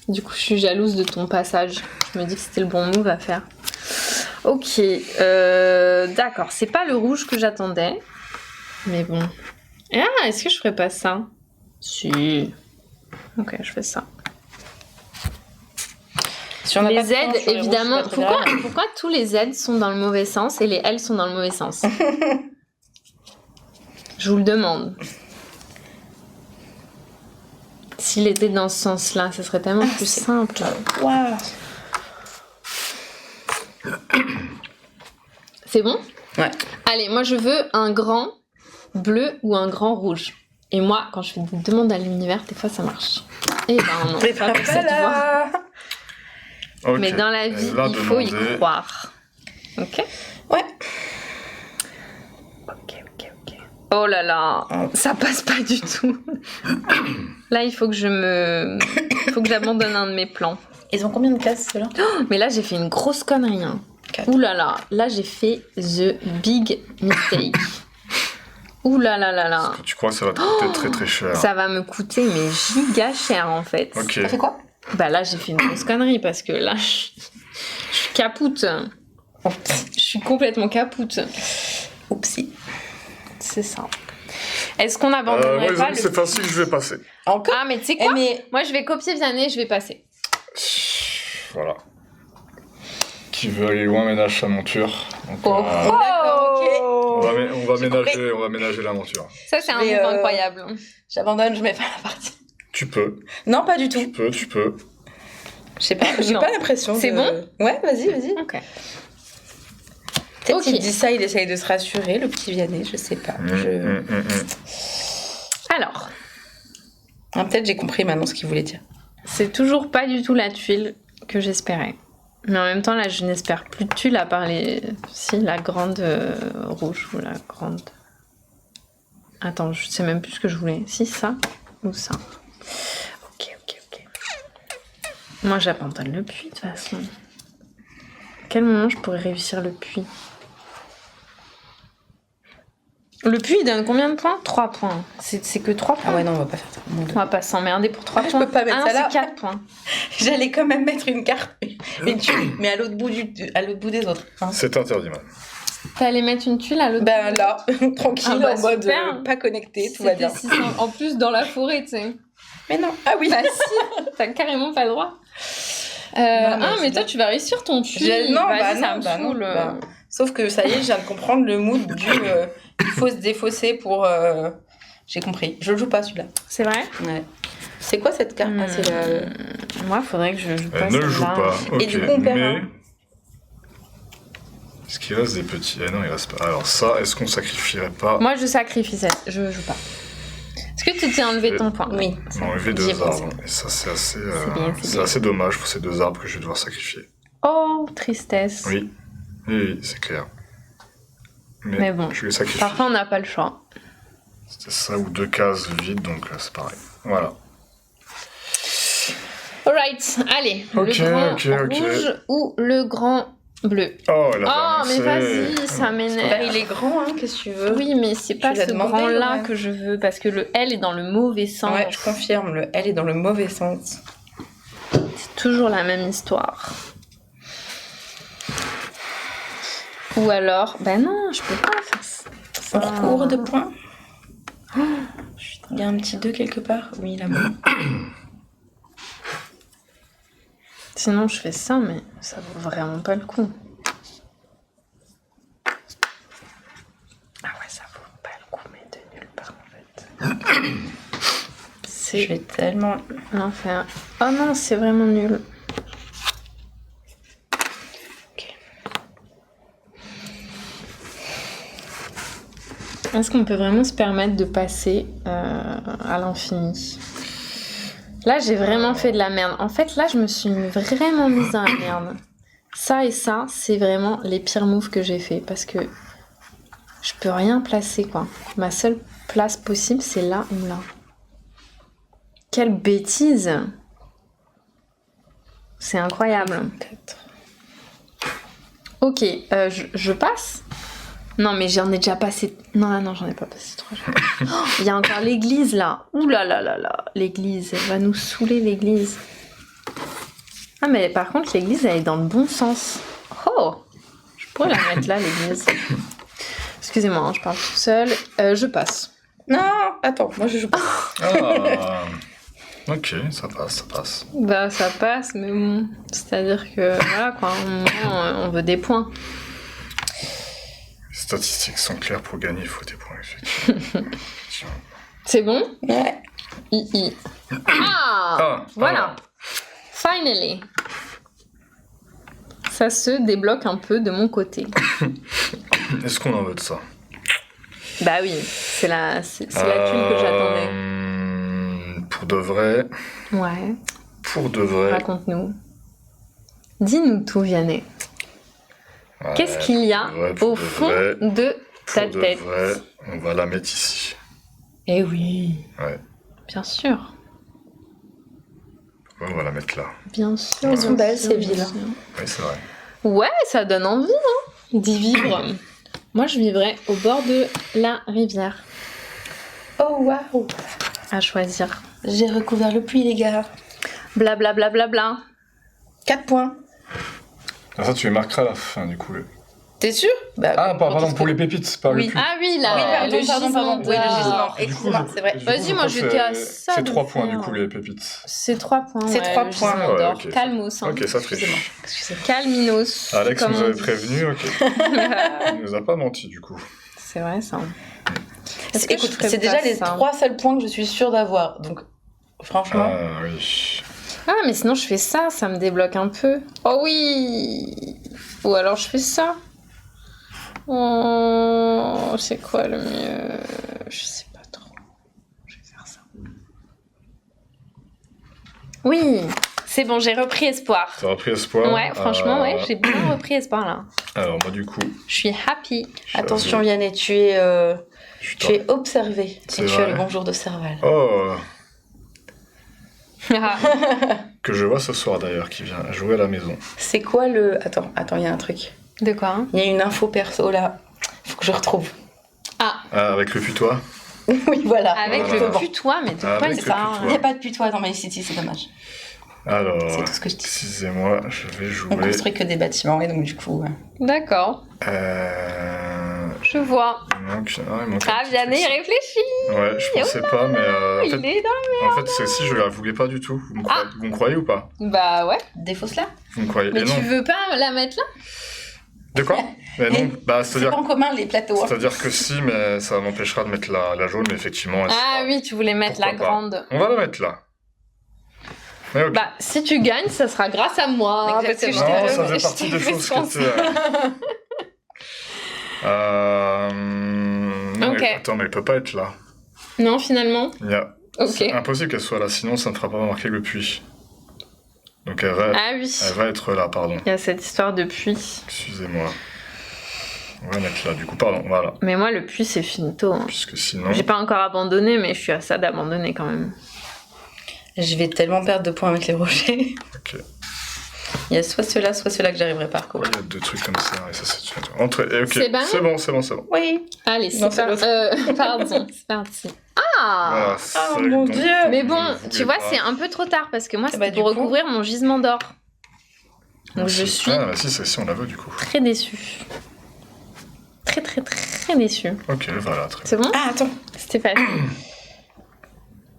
Du coup je suis jalouse de ton passage. Je me dis que c'était le bon move à faire. Ok. D'accord. C'est pas le rouge que j'attendais. Mais bon. Ah, est-ce que je ferais pas ça? Si. Ok, je fais ça. Si on n'a pas Les de Z, points sur les évidemment. rouges, c'est pas très grave. Pourquoi tous les Z sont dans le mauvais sens et les L sont dans le mauvais sens? Je vous le demande. S'il était dans ce sens-là, ce serait tellement plus simple. Waouh. C'est bon? Ouais. Allez, moi je veux un grand bleu ou un grand rouge. Et moi, quand je fais des demandes à l'univers, des fois ça marche. Et ben non, Mais pas pour cette fois. là. Ok. Mais dans la vie, Elle va il faut y demander- croire. Ok? Ouais. Ok. Oh là là, ça passe pas du tout. Là, il faut que j'abandonne un de mes plans. Ils ont combien de cases ceux-là? Mais là, j'ai fait une grosse connerie. Hein. 4. Ouh là là, là j'ai fait the big mistake. Ouh là là là là. Tu crois que ça va te coûter très très cher? Ça va me coûter mais giga cher en fait. Ok. T'as fait quoi? Bah là, j'ai fait une grosse connerie parce que là, je suis capoute. Je suis complètement capoute. Oupsie. C'est ça. Est-ce qu'on n'abandonnerait Moi les pas amis, le... c'est facile, je vais passer. Encore? Ah mais tu sais Eh, quoi? mais Moi, je vais copier Vianney, je vais passer. Voilà. Qui veut aller loin ménage sa monture. Donc, Oh. D'accord, ok. non. On va J'ai ménager l'aventure. Ça, c'est un Mais, move incroyable. J'abandonne, je mets pas la partie. Tu peux. Non, pas du tout. Tu peux. Je sais pas, j'ai Non. pas l'impression. C'est bon Ouais, vas-y. Ok. Peut-être Ok. qu'il dit ça, il essaye de se rassurer, le petit Vianney, je sais pas. Alors, Ah, peut-être j'ai compris maintenant ce qu'il voulait dire. c'est toujours pas du tout la tuile que j'espérais. Mais en même temps, là, je n'espère plus de tuile à part la grande rouge ou la grande... Attends, je sais même plus ce que je voulais. Si, ça ou ça. Ok. Moi, j'abandonne le puits, de toute façon. À quel moment je pourrais réussir le puits? Le puits, il donne combien de points? 3 points. C'est que 3 points. Ah ouais, non, on va pas faire ça. Mon Dieu. On va pas s'emmerder pour 3 Je points. peux pas mettre ah non, ça là. c'est 4 points. J'allais quand même mettre une carte, une tuile, mais à l'autre bout, à l'autre bout des autres. Hein. C'est interdit, madame. T'allais mettre une tuile à l'autre Ben là, tranquille, Ah bah, en mode super. pas connecté, tout va bien. C'était 600. En plus, dans la forêt, tu sais. Mais non, ah oui. Bah si, t'as carrément pas le droit. Non, mais mais c'est toi, bien. tu vas réussir ton puits. Non, Vas-y, bah ça me non, saoule. bah. Sauf que ça y est, je viens de comprendre le mood du il faut se défausser pour. J'ai compris. Je le joue pas celui-là. C'est vrai? Ouais. C'est quoi cette carte? Ah, c'est la. Moi, faudrait que je joue pas Elle ne le joue celle-là. pas. Ok, Et du coup, on perd mais... un. Est-ce qu'il reste des petits? Ah non, il reste pas. Alors ça, est-ce qu'on sacrifierait pas... Moi, je sacrifie cette. Je joue pas. Est-ce que tu t'es enlevé ton point? Oui. On a enlevé J'y ai 2 pensé. arbres. Et ça, c'est assez, bien, c'est c'est bien. assez dommage pour ces 2 arbres que je vais devoir sacrifier. Oh, tristesse. Oui, c'est clair. Mais bon, je vais sacrifier. parfois, on n'a pas le choix. C'était ça ou 2 cases vides, donc c'est pareil. Voilà. Alright, allez. Ok, le grand ok. rouge ou le grand bleu? Oh, elle a Oh, mais avancé. vas-y, ça Bah, m'énerve. il est grand, hein, qu'est-ce que tu veux? Oui, mais c'est pas l'as ce demandé, grand-là ouais. que je veux, parce que le L est dans le mauvais sens. Ouais, je confirme, le L est dans le mauvais sens. C'est toujours la même histoire. Ou alors, ben non, je peux pas faire ça. Pour cours de points. Il y a un petit 2 quelque part? Oui, là-bas. Sinon, je fais ça, mais ça vaut vraiment pas le coup. Ah ouais, ça vaut pas le coup, mais de nulle part, en fait. Je C'est vais tellement. l'enfer. Oh non, c'est vraiment nul. Est-ce qu'on peut vraiment se permettre de passer à l'infini? Là, j'ai vraiment fait de la merde. En fait, là, je me suis vraiment mise dans la merde. Ça et ça, c'est vraiment les pires moves que j'ai fait parce que je peux rien placer, quoi. Ma seule place possible, c'est là ou là. Quelle bêtise! C'est incroyable. Ok, je passe? Non, mais j'en ai déjà passé... Non, j'en ai pas passé 3. Il y a encore l'église, là. Ouh là là là là. L'église, elle va nous saouler, l'église. Ah, mais par contre, l'église, elle est dans le bon sens. Oh! Je pourrais la mettre là, l'église. Excusez-moi, hein, je parle toute seule. Je passe. Non, attends, moi je joue pas. Ah. Ok, ça passe. Bah, ça passe, mais bon... C'est-à-dire que, voilà, quoi, on veut des points. Les statistiques sont claires, pour gagner, il faut des points, effectivement. C'est bon? Ouais. Ah! Voilà. Finally. Ça se débloque un peu de mon côté. Est-ce qu'on en veut de ça? Bah oui, c'est la tuile que j'attendais. Pour de vrai. Ouais. Pour de vrai. Raconte-nous. Dis-nous tout, Vianney. Ouais, Qu'est-ce qu'il y a pour au de fond vrai, de ta pour de tête? vrai, on va la mettre ici. Eh oui. Ouais. Bien sûr. Ouais, on va la mettre là. Bien sûr. Elles sont bien belles, sûr, ces bien villes. sûr. Oui, c'est vrai. Ouais, ça donne envie, hein, d'y vivre. Moi, je vivrais au bord de la rivière. Oh waouh. À choisir. J'ai recouvert le puits, les gars. Bla bla bla bla bla. 4 points. Ah, ça, tu les marqueras à la fin, du coup. T'es sûr? Bah, Ah, pardon, pour les pépites, pas Oui. le puits. Ah oui, là, Oui, le pardon. gisement Oui, le d'or. gisement. Du coup, Excuse-moi, c'est vrai. du coup, Vas-y, je moi, crois j'étais que à ça c'est de 3 points, faire. du coup, les pépites. C'est 3 points. C'est ouais, 3 le points. gisement Ouais, d'or. ok. Calmos. Hein. Ok, ça Excusez-moi. triche. Calminos. Alex comme nous on avait dit. prévenu, ok. Il nous a pas menti, du coup. c'est vrai ça. Est-ce que je Écoute, ferais c'est déjà pas les ça 3 seuls points que je suis sûre d'avoir. Donc, franchement... Ah oui. Ah, mais sinon je fais ça, ça me débloque un peu. Oh oui. Ou alors je fais ça. Oh, c'est quoi le mieux? Je sais pas trop. Je vais faire ça. Oui, c'est bon, j'ai repris espoir. T'as repris espoir? Ouais, franchement, ouais, j'ai bien repris espoir là. Alors moi du coup... Je suis happy. Attention, Vianney, tu es observé. C'est Et tu as vrai. le bonjour de Serval. Oh, Ah, que je vois ce soir d'ailleurs, qui vient jouer à la maison. C'est quoi le... Attends, il y a un truc. de quoi hein? Il y a une info perso là. Faut que je retrouve. Ah, avec le putois? Oui, voilà. Avec Voilà. le putois, mais de quoi Avec il le parle Il n'y a pas de putois dans My City, c'est dommage. Alors, C'est tout ce que je dis. excusez-moi, je vais jouer... On construit que des bâtiments et donc du coup... D'accord, je vois. il manque un Ah, petit Vianney, il truc. réfléchit. Ouais, je pensais pas, mais en Il fait, est dans... en fait celle-ci, je la voulais pas du tout. Vous me croyez ou pas? Bah ouais. Défausse là. Vous me croyez? Mais Et tu non. veux pas la mettre là? De quoi? Mais non, bah C'est c'est-à-dire... pas en commun les plateaux. Hein. C'est-à-dire que si, mais ça m'empêchera de mettre la jaune, mais effectivement... elle Ah sera- oui, tu voulais mettre la Pourquoi pas. grande. On va la mettre là. Mais ok. Bah, si tu gagnes, ça sera grâce à moi. Hein, parce que je Exactement. t'ai Non, ça fait- faisait je partie t'ai des fait choses ce qui conseil. étaient... Non, Ok. attends, mais elle peut pas être là. Non, finalement. Ok. C'est impossible qu'elle soit là, sinon ça ne fera pas marquer le puits. Donc elle va Ah oui. être là, pardon. Il y a cette histoire de puits. Excusez-moi. On va mettre là, du coup, pardon, voilà. Mais moi, le puits, c'est finito. Hein. Puisque sinon... J'ai pas encore abandonné, mais je suis à ça d'abandonner quand même. Je vais tellement perdre de points avec les rochers. Ok. Il y a soit ceux-là que j'arriverai pas à Ouais, recouvrir. il y a deux trucs comme ça, et ça c'est... Entre... Et ok, C'est bon c'est bon. Oui. Allez, Non, c'est c'est pas... pardon, c'est parti. Ah Voilà, Oh c'est mon donc- Dieu. Mais bon, Vous tu voulez vois, pas. c'est un peu trop tard, parce que moi, c'était bah, du pour coup- recouvrir mon gisement d'or. Donc je suis Ah, bah si, celle-ci, on la veut, du coup. très déçue. Très déçue. Ok, voilà, très bien. C'est bon? Ah, attends. C'était facile.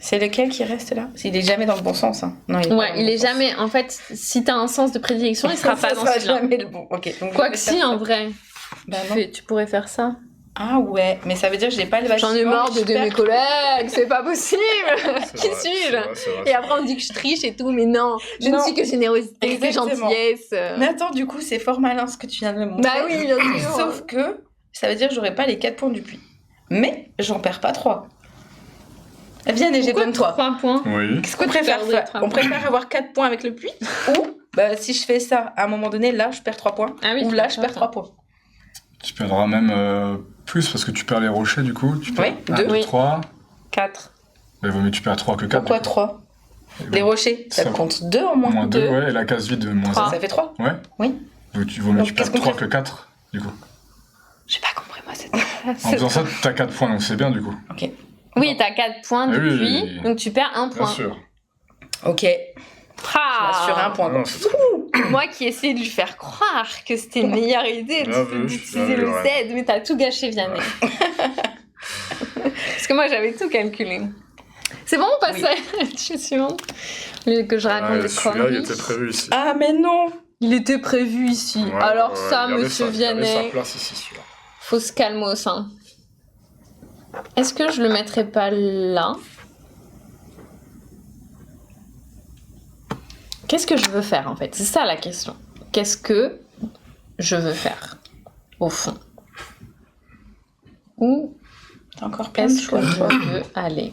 C'est lequel qui reste là? Il est jamais dans le bon sens. Hein. Non, il est pas Ouais, dans le il bon est sens. jamais... En fait, si t'as un sens de prédilection, il sera pas Ça dans sera celui-là. jamais le bon. Ok. Donc je Quoique vais si, faire en ça. vrai. Bah non. Tu pourrais faire ça. Ah ouais, mais ça veut dire que j'ai pas le bâtiment. J'en ai marre de j'espère mes que- collègues, c'est pas possible. C'est Qui vrai, suis-je? c'est vrai, c'est vrai. Et après on dit que je triche et tout, mais non, je ne Non. suis que générosité, que Exactement. gentillesse. Mais attends, du coup, c'est fort malin ce que tu viens de me montrer. Bah oui, bien sûr. Sauf que ça veut dire que j'aurai pas les 4 points du puits. Mais j'en perds pas 3. Viens et j'ai Pourquoi donne toi. 3 points? Oui. Qu'est-ce qu'on préfère perdre faire? trois On points. préfère avoir 4 points avec le puits ou bah, si je fais ça à un moment donné, là je perds 3 points. Ah oui, ou tu là peux je faire perds ça. 3 points. Tu perdras même plus, parce que tu perds les rochers, du coup. Tu perds Oui, 1, deux. 2, Oui. 3. 4. Mais vaut mieux tu perds 3 que 4. Pourquoi 3? Les rochers, ça Ça- compte 2 en moins. Moins 2, Deux. ouais, et la case vide de moins 1. Trois. Ça fait 3. Ouais. Oui. Donc tu vaut mieux Donc, tu qu'est-ce perds qu'on 3 que 4, du coup. J'ai pas compris moi cette. En faisant ça, t'as 4 points, donc c'est bien, du coup. Ok. Oui, t'as 4 points Ah oui, depuis, oui, oui. donc tu perds 1 Bien point. sûr. Ok. Ah, Sur un point. Non, c'est très... Moi qui essayais de lui faire croire que c'était une meilleure idée Bien vu, d'utiliser bien vu, le ouais. Z, mais t'as tout gâché, Vianney. Parce que moi j'avais tout calculé. C'est bon, on passe Oui. à la question suivante. Que je raconte Ouais, des celui-là, il conneries. était prévu ici. Ah mais non. Il était prévu ici. Ouais, Alors ouais, ça, il y avait monsieur il y avait sa Vianney, place ici, celui-là. faut se calmer au sein. Est-ce que je le mettrais pas là? Qu'est-ce que je veux faire en fait? C'est ça la question. Qu'est-ce que je veux faire au fond? Où T'as encore plein de est-ce choix. que je veux aller?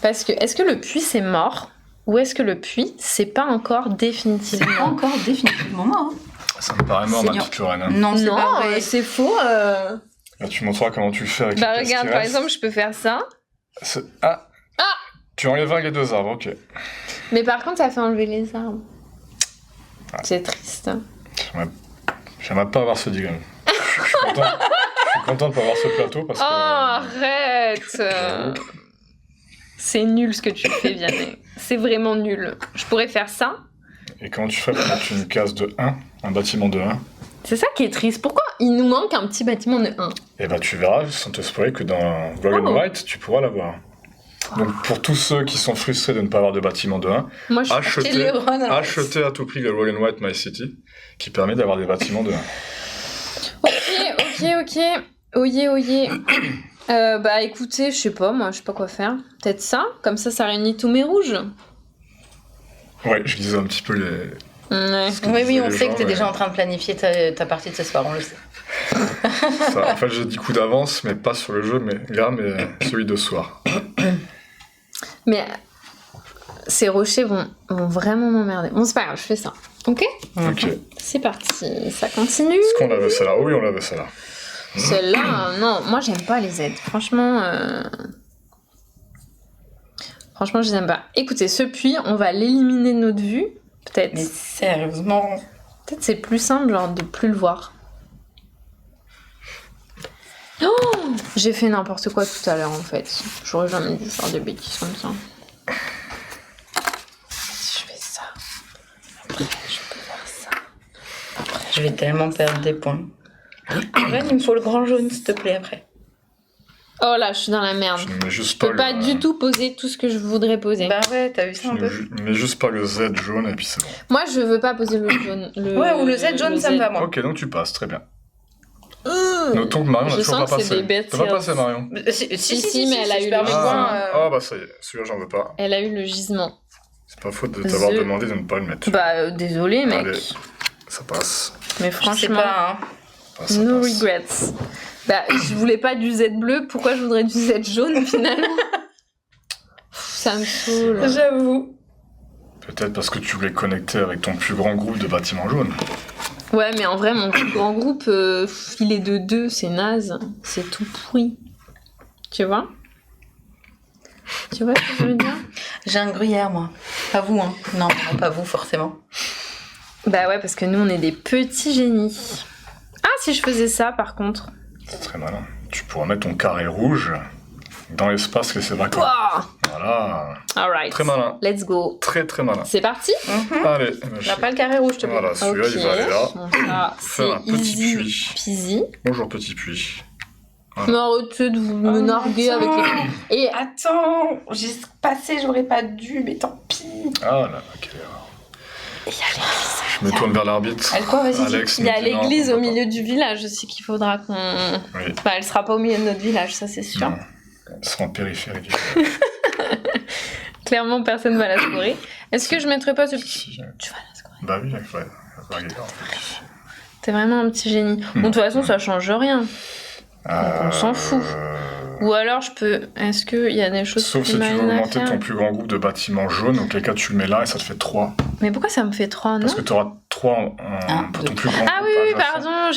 Parce que est-ce que le puits c'est mort ou est-ce que le puits c'est pas encore définitivement? encore définitivement mort. Ça me paraît mort, ma Seigneur. petite Lorraine. Hein. Non, c'est Non, pas vrai. c'est faux. Là, tu montreras comment tu le fais avec Bah les pièces regarde, qui par restent. exemple, je peux faire ça. Ah. Ah. Tu enlèveras les 2 arbres, ok. Mais par contre, ça fait enlever les arbres. Ah. C'est triste. J'aimerais pas avoir ce dilemme. Je suis content de pas avoir ce plateau parce Oh, que... arrête! C'est nul ce que tu fais, Vianney. C'est vraiment nul. Je pourrais faire ça. Et comment tu ferais pour mettre une case de 1, un bâtiment de 1? C'est ça qui est triste. Pourquoi il nous manque un petit bâtiment de 1? Et bah tu verras, sans te spoiler, que dans Black and Oh. White, tu pourras l'avoir. Donc pour tous ceux qui sont frustrés de ne pas avoir de bâtiment de 1, Moi, je achetez, Et les Ron, alors. achetez à tout prix le Roll and White My City, qui permet d'avoir des bâtiments de 1. Ok. Oyez. Bah écoutez, je sais pas, moi, je sais pas quoi faire. Peut-être ça, comme ça réunit tous mes rouges. Ouais, je lisais un petit peu les... Ouais. ce que Oui, disaient on les sait gens, que t'es mais déjà en train de planifier ta partie de ce soir, on le sait. ça, en fait, j'ai 10 coups d'avance, mais pas sur le jeu, mais celui de ce soir. Mais ces rochers vont vraiment m'emmerder. Bon, c'est pas grave, je fais ça. Ok ? Ok. C'est parti, ça continue. Est-ce qu'on l'avait celle-là? Oui, on l'avait celle-là. Celle-là, non, moi j'aime pas les aides. Franchement, je les aime pas. Écoutez, ce puits, on va l'éliminer de notre vue. Peut-être. Mais sérieusement. Peut-être c'est plus simple, genre, de plus le voir. Oh, j'ai fait n'importe quoi tout à l'heure, en fait. J'aurais jamais dû faire des bêtises comme ça. Si je fais ça, après, je peux faire ça. Après, je vais tellement perdre des points. Ren, il me faut le grand jaune, s'il te plaît, après. Oh là, je suis dans la merde. Je ne mets juste Je peux pas le... du tout poser tout ce que je voudrais poser. Bah ouais, t'as vu ça Je un ne peu? mets juste pas le Z jaune et puis c'est bon. Moi, je veux pas poser le jaune. Ouais, ou le Z jaune, ça me va, moi. Ok, donc tu passes, très bien. Notons que Marion n'a Je toujours sens pas que c'est passé. des bêtes T'as pas sales. passé, Marion? Si, mais elle a eu super le bien. Ah, bah ça y est, celui-là j'en veux pas. Elle a eu le gisement. C'est pas faute de t'avoir The- demandé de ne pas le mettre. Bah, désolé, mec. Allez, ça passe. Mais Je sais franchement, pas, hein. Ça no passe. regrets. Bah, je voulais pas du Z bleu, pourquoi je voudrais du Z jaune finalement? Ça me saoule. J'avoue. Peut-être parce que tu voulais connecter avec ton plus grand groupe de bâtiments jaunes. Ouais, mais en vrai, mon plus grand groupe, il est de 2, c'est naze. C'est tout pourri. Tu vois? Tu vois ce que je veux dire? J'ai un gruyère, moi. Pas vous, hein. Non, pas vous, forcément. Bah ouais, parce que nous, on est des petits génies. Ah, si je faisais ça, par contre. C'est très malin. Tu pourras mettre ton carré rouge dans l'espace laissé vacant. Wow. Voilà. Alright. Très malin. Let's go. Très très malin. C'est parti? Allez, T'as pas le carré rouge, s'il te plaît. voilà, celui-là il va aller là. Bon, ça, Faire un c'est petit easy puits. peasy. Bonjour petit puits. Mais arrêtez de vous me narguer avec les... Et Attends, j'ai passé, j'aurais pas dû, mais tant pis. Ah là, quelle erreur. Je me tourne vers l'arbitre. Elle quoi, vas-y. Alex il y a nous dit non, l'église on au peut pas. milieu du village aussi qu'il faudra qu'on... Oui. Bah, elle sera pas au milieu de notre village, ça c'est sûr. Non, elle sera en périphérie du Clairement, personne va la scorer. Est-ce que je mettrais pas ce... Si, Tu vas la scorer. Bah oui, ouais. Regarde, en fait. T'es vraiment un petit génie. Bon, de toute façon, ça change rien. on s'en fout. Ou alors, je peux... Est-ce qu'il y a des choses Sauf qui si tu veux m'amènent à augmenter faire ton plus grand groupe de bâtiments jaunes, auquel cas tu le mets là et ça te fait 3. Mais pourquoi ça me fait 3, non? Parce que tu auras 3 pour ton plus grand Ah groupe. oui, oui, adjacent. pardon,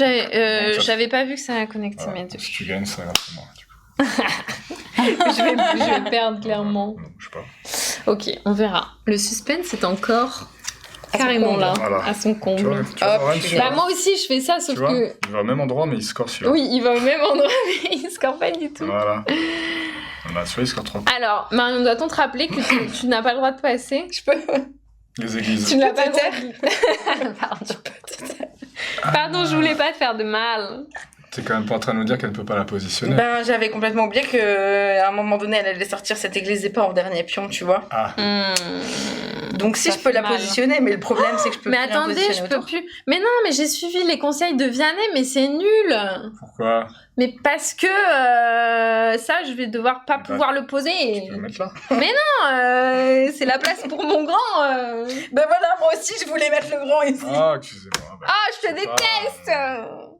j'avais pas vu que ça a connecté Voilà. mes deux. Si tu gagnes, ça grâce à moi. je vais perdre, clairement. Non, je sais pas. Ok, on verra. Le suspense est encore carrément là, Voilà. à son Tu comble. vois, Warren, tu Bah vois, moi aussi je fais ça, sauf tu vois, que... il va au même endroit, mais il score celui-là. Oui, il va au même endroit, mais il score pas du tout. Voilà. Bah, celui-là, il score 3. Alors, Marion, doit-on te rappeler que tu n'as pas le droit de passer? Je peux. Les églises. Tu n'as pas le droit Peut-être. de... Pardon. Pardon, je voulais pas te faire de mal. T'es quand même pas en train de nous dire qu'elle peut pas la positionner. Ben, j'avais complètement oublié qu'à un moment donné, elle allait sortir cette église et pas en dernier pion, tu vois. Ah, Donc si Ça je peux fait la mal. positionner, mais le problème c'est que je peux Mais plus la attendez, positionner je peux autour. plus... Mais non, mais j'ai suivi les conseils de Vianney, mais c'est nul. pourquoi? Mais parce que ça, je vais devoir pas Bah, pouvoir le poser. Tu peux le mettre là? Non, c'est la place pour mon grand. Ben voilà, moi aussi je voulais mettre le grand ici. Ah, excusez-moi. Bah, Ah, je te c'est déteste. pas-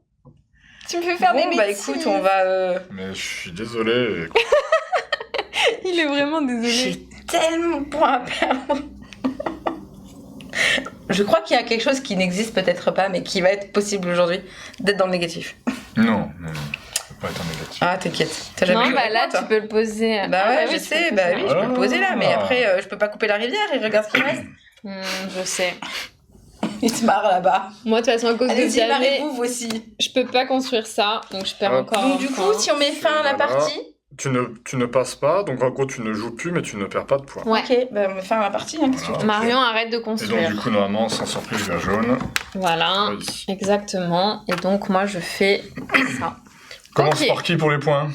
Tu me fais faire Bon, des bah bêtises. écoute, on va... Mais je suis désolé. Il est vraiment désolé. J'ai tellement de points à perdre. Je crois qu'il y a quelque chose qui n'existe peut-être pas, mais qui va être possible aujourd'hui, d'être dans le négatif. Non, ça peut pas être un négatif. Ah, t'inquiète. T'as jamais Non, joué bah avec là, moi, toi tu peux le poser. Bah Ah, ouais, oui, je tu sais, peux bah le oui, poser. je peux le poser là, mais Ah. après, je peux pas couper la rivière et regarde ce qui reste. Je sais. Il se marre là-bas. Moi, de toute façon, à cause de Allez-y, Vianney, marrez-vous, vous aussi. je peux pas construire ça, donc je perds Ah. encore. Donc du coup, si on met fin à la Voilà. partie... Tu ne passes pas, donc en gros tu ne joues plus, mais tu ne perds pas de points. Ouais. Ok, bah on met fin à la partie, hein, qu'est-ce que tu veux. Marion, arrête de Et donc construire. du coup normalement sans surprise la jaune. Voilà, Oui. exactement. Et donc, moi, je fais ça. Commence Ok. par qui pour les points?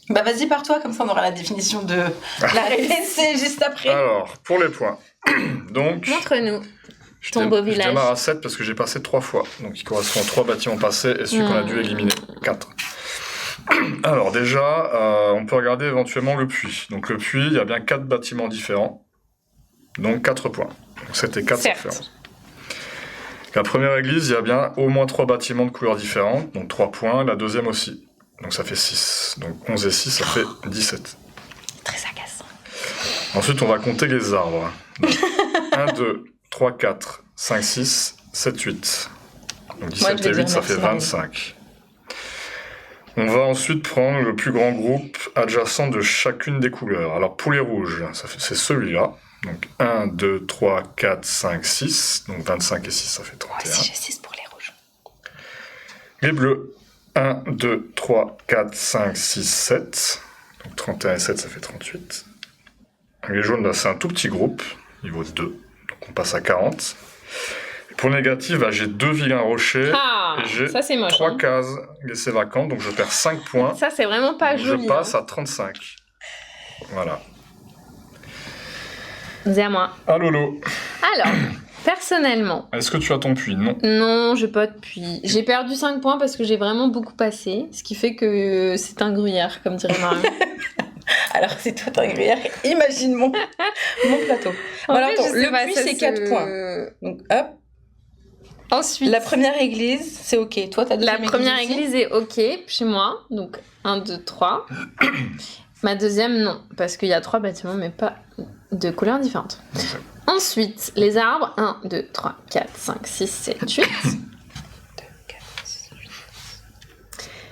Bah vas-y par toi, comme ça on aura la définition de la RPC juste après. Alors, pour les points. Donc, Montre-nous. je ton beau je village. démarre à 7 parce que j'ai passé 3 fois. Donc il correspond à 3 bâtiments passés et celui qu'on a dû éliminer, 4. Alors déjà, on peut regarder éventuellement le puits. Donc le puits, il y a bien 4 bâtiments différents, donc 4 points. Donc c'était 4, ça fait 11. La première église, il y a bien au moins 3 bâtiments de couleurs différentes, donc 3 points. La deuxième aussi, donc ça fait 6. Donc 11 et 6, ça fait 17. Très agaçant. Ensuite, on va compter les arbres. Donc, 1, 2, 3, 4, 5, 6, 7, 8. Donc 17 et 8, ça fait 25. On va ensuite prendre le plus grand groupe adjacent de chacune des couleurs. Alors pour les rouges, c'est celui-là. Donc 1, 2, 3, 4, 5, 6. Donc 25 et 6, ça fait 31. Moi aussi j'ai 6 pour les rouges. Les bleus, 1, 2, 3, 4, 5, 6, 7. Donc 31 et 7, ça fait 38. Les jaunes, là, c'est un tout petit groupe, niveau 2. Donc on passe à 40. Et pour le négatif, j'ai 2 vilains rochers. Et j'ai 3 cases laissées vacantes, donc je perds 5 points. Ça, c'est vraiment pas donc joli. Je passe à 35. Voilà. C'est à moi. Ah Lolo. Alors, personnellement... Est-ce que tu as ton puits? Non. Non, j'ai pas de puits. J'ai perdu 5 points parce que j'ai vraiment beaucoup passé, ce qui fait que c'est un gruyère, comme dirait Marion. Alors, c'est tout un gruyère. Imagine mon plateau. Alors, attends, le puits, c'est 4 points. Donc, hop. Ensuite, la première église, c'est OK. Toi, t'as la première église est OK chez moi. Donc, 1, 2, 3. Ma deuxième, non. Parce qu'il y a 3 bâtiments, mais pas de couleurs différentes. Okay. Ensuite, les arbres. 1, 2, 3, 4, 5, 6, 7, 8.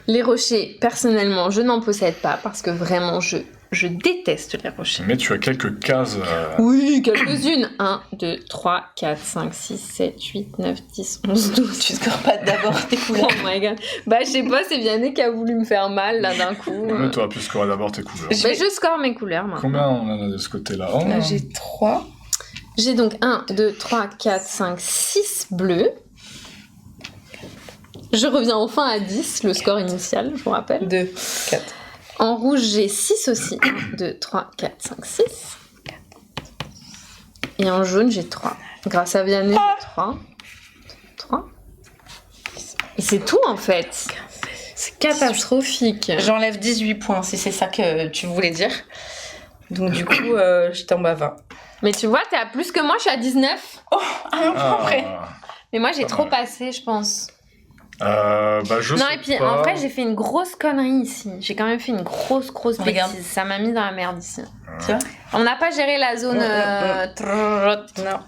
Les rochers, personnellement, je n'en possède pas. Parce que vraiment, je déteste les rochers. Mais tu as quelques cases... Oui, quelques-unes. 1, 2, 3, 4, 5, 6, 7, 8, 9, 10, 11, 12. Tu scores pas d'abord tes couleurs. Oh my god. Bah, je sais pas, c'est Vianney qui a voulu me faire mal, là, d'un coup. Mais tu aurais pu scorer d'abord tes couleurs. Bah, je score mes couleurs, maintenant. Combien on en a de ce côté-là? Là, j'ai 3. J'ai donc 1, 2, 3, 4, 5, 6 bleus. Je reviens enfin à 10, le score initial, je vous rappelle. 2, 4. En rouge, j'ai 6 aussi. 1, 2, 3, 4, 5, 6. Et en jaune, j'ai 3. Grâce à Vianney, j'ai 3. 3. Et c'est tout, en fait. C'est catastrophique. J'enlève 18 points, si c'est ça que tu voulais dire. Donc, du coup, je tombe à 20. Mais tu vois, t'es à plus que moi, je suis à 19. Oh, un point près. Mais moi, j'ai trop passé, je pense. Je non, sais et puis pas. en vrai, j'ai fait une grosse connerie ici. J'ai quand même fait une grosse Regarde. bêtise. Ça m'a mis dans la merde ici. Tu vois? On n'a pas géré la zone. Non.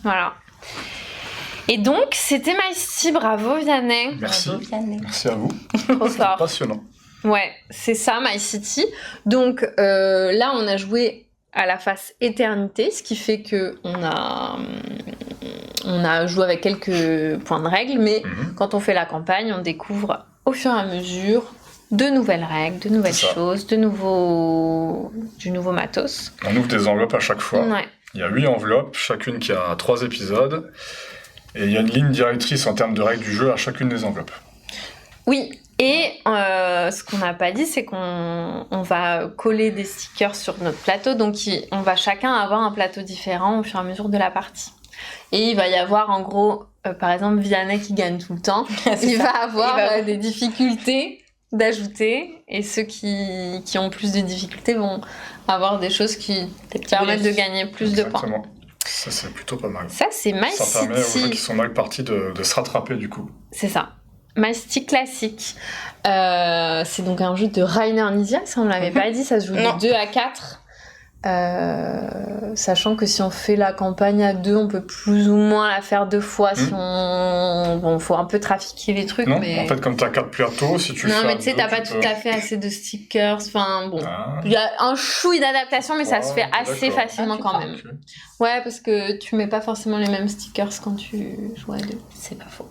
Voilà. Et donc, c'était MyCity. Bravo, Vianney. Merci. Bravo, Vianney. Merci à vous. Trop fort. Passionnant. Ouais, c'est ça, MyCity. Donc là, on a joué à la phase éternité, ce qui fait que on a joué avec quelques points de règle, mais quand on fait la campagne, on découvre au fur et à mesure de nouvelles règles, de nouvelles choses, du nouveau matos. On ouvre des enveloppes à chaque fois. Ouais. Il y a 8 enveloppes, chacune qui a 3 épisodes. Et il y a une ligne directrice en termes de règles du jeu à chacune des enveloppes. Oui, et ce qu'on n'a pas dit, c'est qu'on va coller des stickers sur notre plateau. Donc, on va chacun avoir un plateau différent au fur et à mesure de la partie. Et il va y avoir, en gros, par exemple, Vianney qui gagne tout le temps. Il va avoir des difficultés d'ajouter. Et ceux qui ont plus de difficultés vont avoir des choses qui permettent de gagner plus de points. Exactement. Ça, c'est plutôt pas mal. Ça, c'est MyCity. Ça permet aux gens qui sont mal partis de se rattraper, du coup. C'est ça. MyCity classique. C'est donc un jeu de Rainer Knizia, ça on l'avait pas dit, ça se joue de 2 à 4. Sachant que si on fait la campagne à 2, on peut plus ou moins la faire 2 fois. Si Bon, faut un peu trafiquer les trucs. Non, mais... en fait, comme t'as 4 plateaux, si tu non, fais mais tu sais, t'as pas tout à fait assez de stickers. Enfin, bon. Il y a un chouille d'adaptation, mais ça se fait assez facilement quand même. Okay. Ouais, parce que tu mets pas forcément les mêmes stickers quand tu joues à 2. C'est pas faux.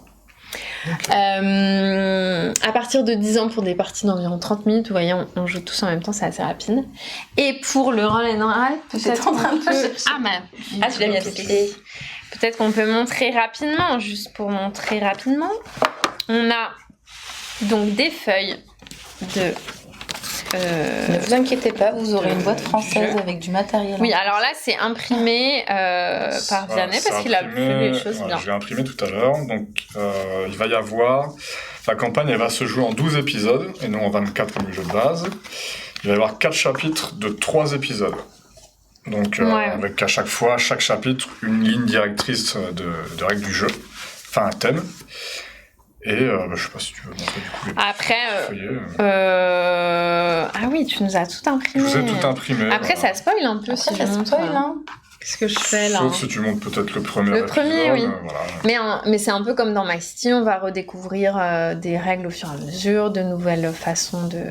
Okay. À partir de 10 ans pour des parties d'environ 30 minutes, vous voyez, on joue tous en même temps, c'est assez rapide. Et pour le roll and ride, peut-être qu'on peut... tu l'as bien expliqué. Peut-être qu'on peut montrer rapidement, juste pour montrer rapidement. On a donc des feuilles de... Ne vous inquiétez pas, vous aurez une boîte française avec du matériel. Oui, alors là, c'est imprimé par Vianney parce qu'il a fait les choses bien. Je l'ai imprimé tout à l'heure. Donc, il va y avoir La campagne, elle va se jouer en 12 épisodes, et non en 24 comme le jeu de base. Il va y avoir 4 chapitres de 3 épisodes. Donc, avec à chaque fois, chaque chapitre, une ligne directrice de règles du jeu. Enfin, un thème. Et je sais pas si tu veux montrer du coup les feuillets. Ah oui, tu nous as tout imprimé. Je vous ai tout imprimé. Après, ça spoil un peu si je montre. Spoil, hein. Qu'est-ce que je fais là? Sauf si tu montres peut-être le premier Le premier, oui. Voilà. Mais c'est un peu comme dans My City, on va redécouvrir des règles au fur et à mesure, de nouvelles façons de...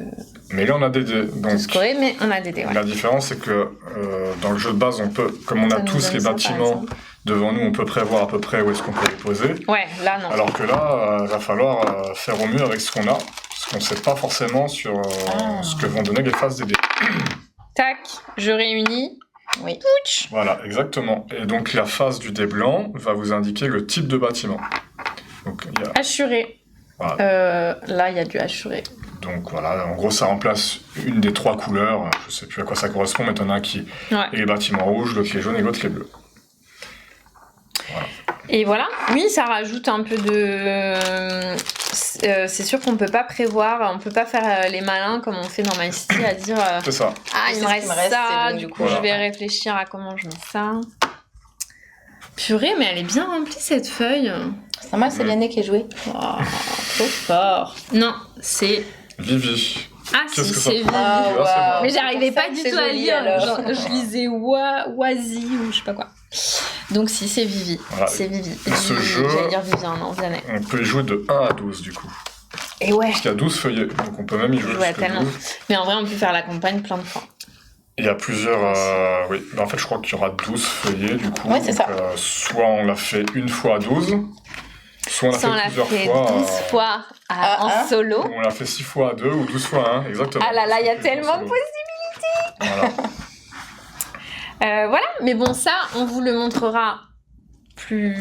Mais là, on a des dés. Donc, scorer, mais on a des dés, ouais. La différence, c'est que dans le jeu de base, on peut, comme on a tous les bâtiments devant nous, on peut prévoir à peu près où est-ce qu'on peut les poser. Ouais, là, non. Alors que là, il va falloir faire au mieux avec ce qu'on a, parce qu'on ne sait pas forcément sur ce que vont donner les faces des dés. Tac, je réunis. Oui. Pouch. Voilà, exactement. Et donc, la face du dé blanc va vous indiquer le type de bâtiment. Donc, il y a... Assuré. Voilà. Là, il y a du assuré. Donc voilà, en gros, ça remplace une des 3 couleurs. Je sais plus à quoi ça correspond, mais t'en as un qui est les bâtiments rouges, l'autre qui est jaune et l'autre qui est bleu. Voilà. Et voilà, oui, ça rajoute un peu de... c'est sûr qu'on peut pas prévoir, on peut pas faire les malins comme on fait dans My City à dire c'est ça. Ah, il me reste ça, bon, du coup voilà. je vais réfléchir à comment je mets ça. Purée, mais elle est bien remplie cette feuille. C'est normal, c'est Vianney qui est joué. Oh, trop fort. Non, c'est... Vivi. Ah si, c'est Vivi. Mais j'arrivais pas du tout à lire. Genre, je lisais Oasis ou je sais pas quoi. Donc si, c'est Vivi. Voilà. C'est Vivi. Ce jeu, j'allais dire Vivien, non, Vianney. On peut y jouer de 1 à 12 du coup. Et ouais. Parce qu'il y a 12 feuillets, donc on peut même y jouer jusqu'à tellement. 12. Mais en vrai, on peut faire la campagne plein de fois. Il y a plusieurs... oui, en fait, je crois qu'il y aura 12 feuillets du coup. Ouais, c'est ça. Soit on l'a fait une fois à 12, soit on l'a fait plusieurs fois... 12 fois en solo. On l'a fait 6 fois à 2 ou 12 fois à 1, exactement. Ah là là, il y a tellement de possibilités. Voilà, mais bon, ça, on vous le montrera plus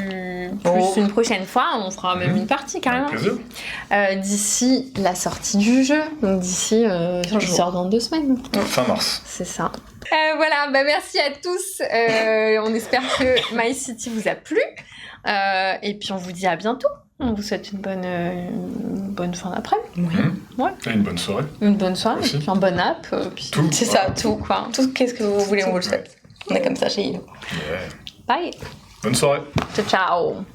une prochaine fois. On fera même une partie, carrément. Avec plaisir. D'ici la sortie du jeu. Donc d'ici, il sort dans 2 semaines. Fin mars. C'est ça. Voilà, merci à tous. On espère que My City vous a plu. Et puis on vous dit à bientôt. On vous souhaite une bonne fin d'après-midi. Ouais. Et une bonne soirée. Une bonne soirée, aussi. et puis un bon app. Puis... Tout. C'est ça, tout. Quoi. Tout, qu'est-ce que vous voulez, on vous le souhaite. On est comme ça chez Ilo. Yeah. Bye. Bonne soirée. Ciao, ciao.